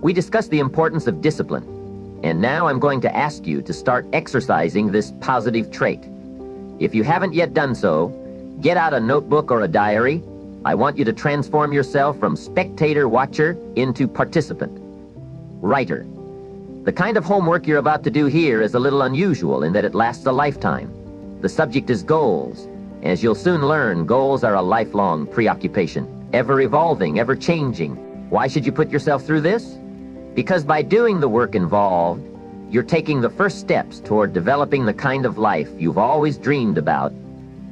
We discussed the importance of discipline, and now I'm going to ask you to start exercising this positive trait. If you haven't yet done so, get out a notebook or a diary. I want you to transform yourself from spectator watcher into participant, writer. The kind of homework you're about to do here is a little unusual in that it lasts a lifetime. The subject is goals. As you'll soon learn, goals are a lifelong preoccupation, ever evolving, ever changing. Why should you put yourself through this? Because by doing the work involved, you're taking the first steps toward developing the kind of life you've always dreamed about,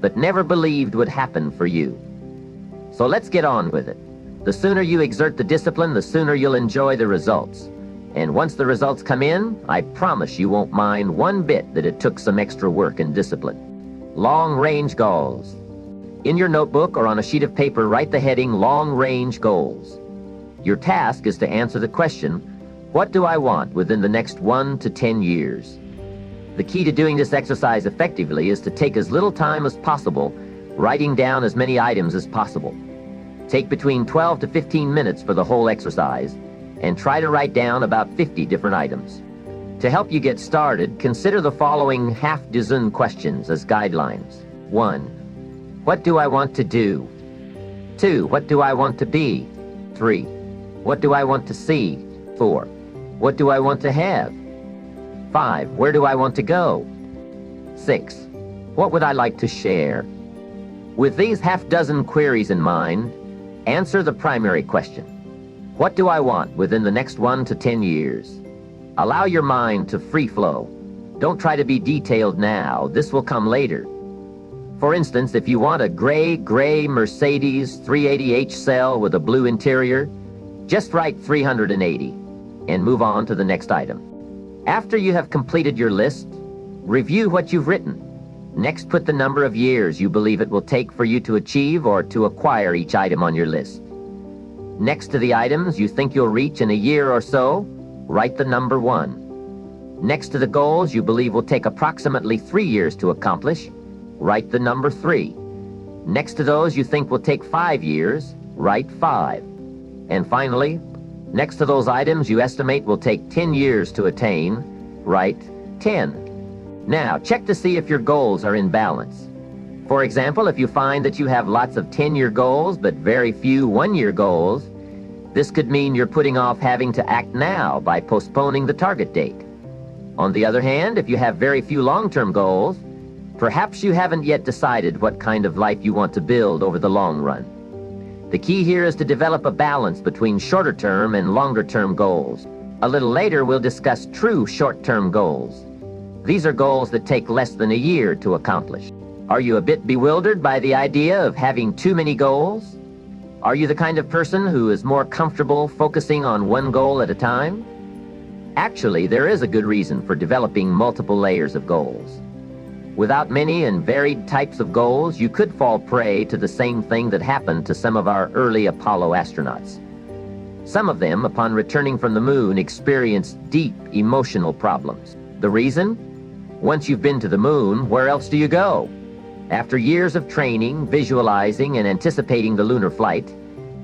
but never believed would happen for you. So let's get on with it. The sooner you exert the discipline, the sooner you'll enjoy the results. And once the results come in, I promise you won't mind one bit that it took some extra work and discipline. Long-range goals. In your notebook or on a sheet of paper, write the heading Long-Range Goals. Your task is to answer the question, what do I want within the next 1 to 10 years? The key to doing this exercise effectively is to take as little time as possible, writing down as many items as possible. Take between 12 to 15 minutes for the whole exercise, and try to write down about 50 different items. To help you get started, consider the following half-dozen questions as guidelines. 1. What do I want to do? 2. What do I want to be? 3. What do I want to see? 4. What do I want to have? 5. Where do I want to go? 6. What would I like to share? With these half-dozen queries in mind, answer the primary question. What do I want within the next 1 to 10 years? Allow your mind to free flow. Don't try to be detailed now. This will come later. For instance, if you want a gray Mercedes 380H cell with a blue interior, just write 380 and move on to the next item. After you have completed your list, review what you've written. Next, put the number of years you believe it will take for you to achieve or to acquire each item on your list. Next to the items you think you'll reach in a year or so, write the number 1. Next to the goals you believe will take approximately 3 years to accomplish, write the number 3. Next to those you think will take 5 years, write 5. And finally, next to those items you estimate will take 10 years to attain, write 10. Now, check to see if your goals are in balance. For example, if you find that you have lots of 10-year goals but very few 1-year goals, this could mean you're putting off having to act now by postponing the target date. On the other hand, if you have very few long-term goals, perhaps you haven't yet decided what kind of life you want to build over the long run. The key here is to develop a balance between shorter-term and longer-term goals. A little later, we'll discuss true short-term goals. These are goals that take less than a year to accomplish. Are you a bit bewildered by the idea of having too many goals? Are you the kind of person who is more comfortable focusing on one goal at a time? Actually, there is a good reason for developing multiple layers of goals. Without many and varied types of goals, you could fall prey to the same thing that happened to some of our early Apollo astronauts. Some of them, upon returning from the moon, experienced deep emotional problems. The reason? Once you've been to the moon, where else do you go? After years of training, visualizing, and anticipating the lunar flight,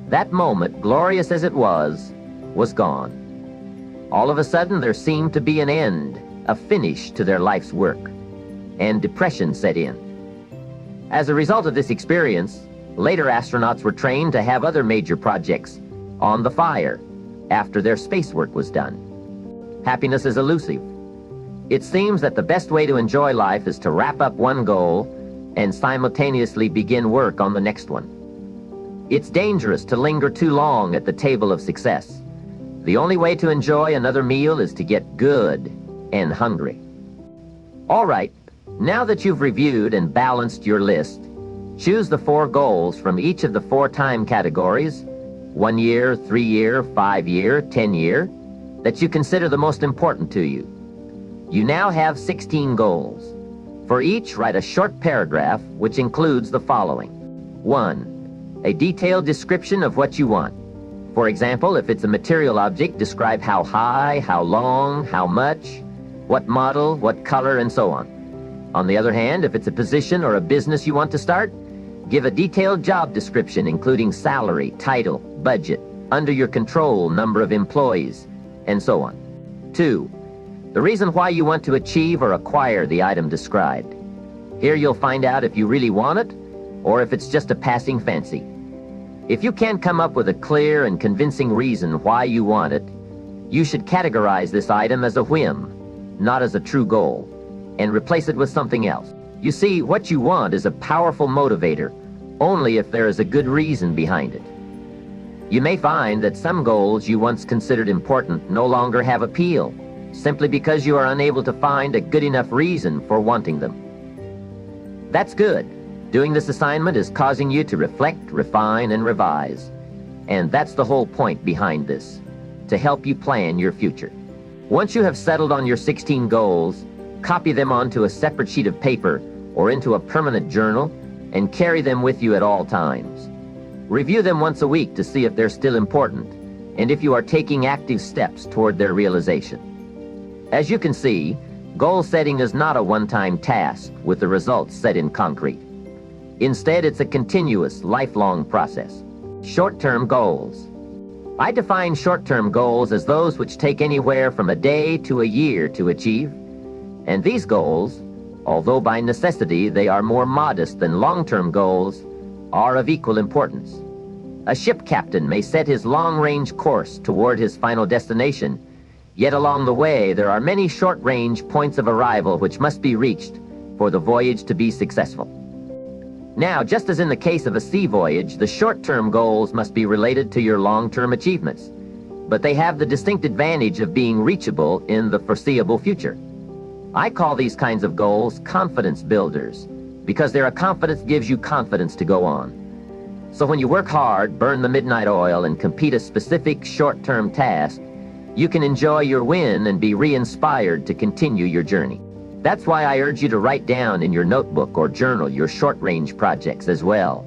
that moment, glorious as it was gone. All of a sudden, there seemed to be an end, a finish to their life's work, and depression set in. As a result of this experience, later astronauts were trained to have other major projects on the fire after their space work was done. Happiness is elusive. It seems that the best way to enjoy life is to wrap up one goal and simultaneously begin work on the next one. It's dangerous to linger too long at the table of success. The only way to enjoy another meal is to get good and hungry. All right, now that you've reviewed and balanced your list, choose the 4 goals from each of the 4 time categories, 1 year, 3 year, 5 year, 10 year, that you consider the most important to you. You now have 16 goals. For each, write a short paragraph which includes the following. 1. A detailed description of what you want. For example, if it's a material object, describe how high, how long, how much, what model, what color, and so on. On the other hand, if it's a position or a business you want to start, give a detailed job description including salary, title, budget, under your control, number of employees, and so on. 2. The reason why you want to achieve or acquire the item described. Here you'll find out if you really want it or if it's just a passing fancy. If you can't come up with a clear and convincing reason why you want it, you should categorize this item as a whim, not as a true goal, and replace it with something else. You see, what you want is a powerful motivator only if there is a good reason behind it. You may find that some goals you once considered important no longer have appeal, simply because you are unable to find a good enough reason for wanting them. That's good. Doing this assignment is causing you to reflect, refine, and revise. And that's the whole point behind this, to help you plan your future. Once you have settled on your 16 goals, copy them onto a separate sheet of paper or into a permanent journal and carry them with you at all times. Review them once a week to see if they're still important and if you are taking active steps toward their realization. As you can see, goal setting is not a one-time task with the results set in concrete. Instead, it's a continuous, lifelong process. Short-term goals. I define short-term goals as those which take anywhere from a day to a year to achieve. And these goals, although by necessity they are more modest than long-term goals, are of equal importance. A ship captain may set his long-range course toward his final destination, yet along the way there are many short-range points of arrival which must be reached for the voyage to be successful. Now, just as in the case of a sea voyage, the short-term goals must be related to your long-term achievements, but they have the distinct advantage of being reachable in the foreseeable future. I call these kinds of goals confidence builders, because their confidence gives you confidence to go on. So when you work hard, burn the midnight oil, and complete a specific short-term task, you can enjoy your win and be re-inspired to continue your journey. That's why I urge you to write down in your notebook or journal your short-range projects as well.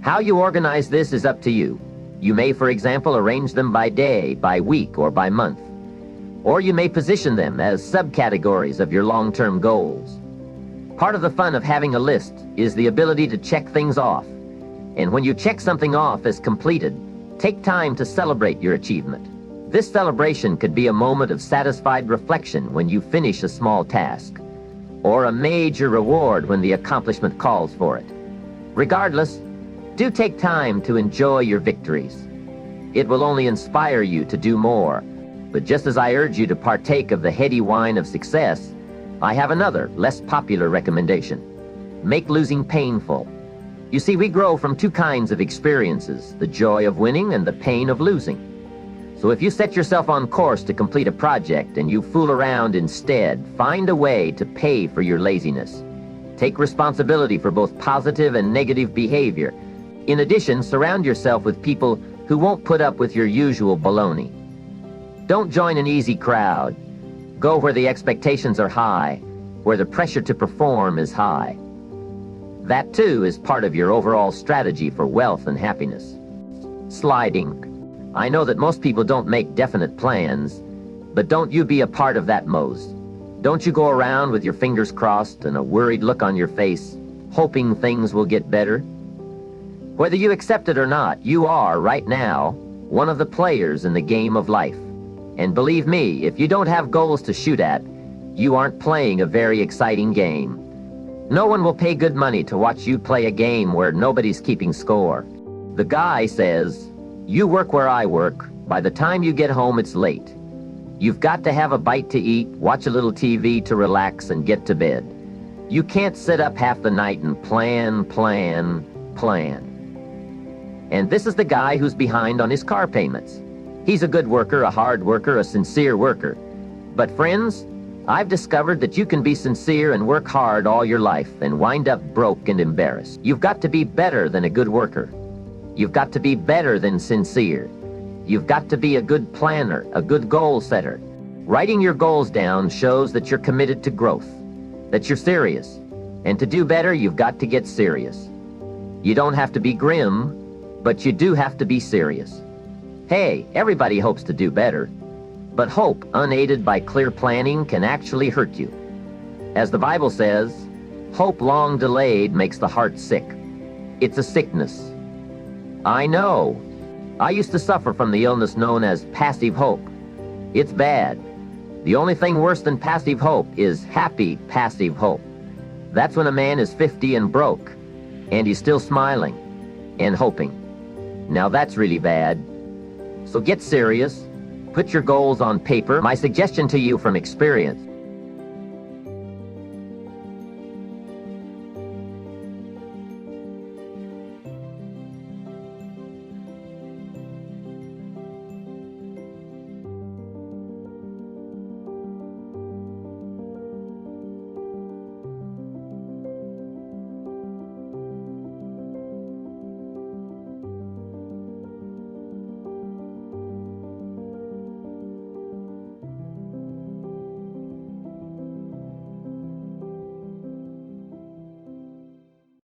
How you organize this is up to you. You may, for example, arrange them by day, by week, or by month. Or you may position them as subcategories of your long-term goals. Part of the fun of having a list is the ability to check things off. And when you check something off as completed, take time to celebrate your achievement. This celebration could be a moment of satisfied reflection when you finish a small task, or a major reward when the accomplishment calls for it. Regardless, do take time to enjoy your victories. It will only inspire you to do more. But just as I urge you to partake of the heady wine of success, I have another, less popular recommendation. Make losing painful. You see, we grow from two kinds of experiences, the joy of winning and the pain of losing. So if you set yourself on course to complete a project and you fool around instead, find a way to pay for your laziness. Take responsibility for both positive and negative behavior. In addition, surround yourself with people who won't put up with your usual baloney. Don't join an easy crowd. Go where the expectations are high, where the pressure to perform is high. That too is part of your overall strategy for wealth and happiness. Sliding. I know that most people don't make definite plans, but don't you be a part of that most. Don't you go around with your fingers crossed and a worried look on your face, hoping things will get better. Whether you accept it or not, you are, right now, one of the players in the game of life. And believe me, if you don't have goals to shoot at, you aren't playing a very exciting game. No one will pay good money to watch you play a game where nobody's keeping score. The guy says, "You work where I work. By the time you get home, it's late. You've got to have a bite to eat, watch a little TV to relax, and get to bed. You can't sit up half the night and plan. And this is the guy who's behind on his car payments. He's a good worker, a hard worker, a sincere worker. But friends, I've discovered that you can be sincere and work hard all your life and wind up broke and embarrassed. You've got to be better than a good worker. You've got to be better than sincere. You've got to be a good planner, a good goal setter. Writing your goals down shows that you're committed to growth, that you're serious. And to do better, you've got to get serious. You don't have to be grim, but you do have to be serious. Hey, everybody hopes to do better, but hope unaided by clear planning can actually hurt you. As the Bible says, hope long delayed makes the heart sick. It's a sickness. I know. I used to suffer from the illness known as passive hope. It's bad. The only thing worse than passive hope is happy passive hope. That's when a man is 50 and broke, and he's still smiling and hoping. Now that's really bad. So get serious. Put your goals on paper. My suggestion to you from experience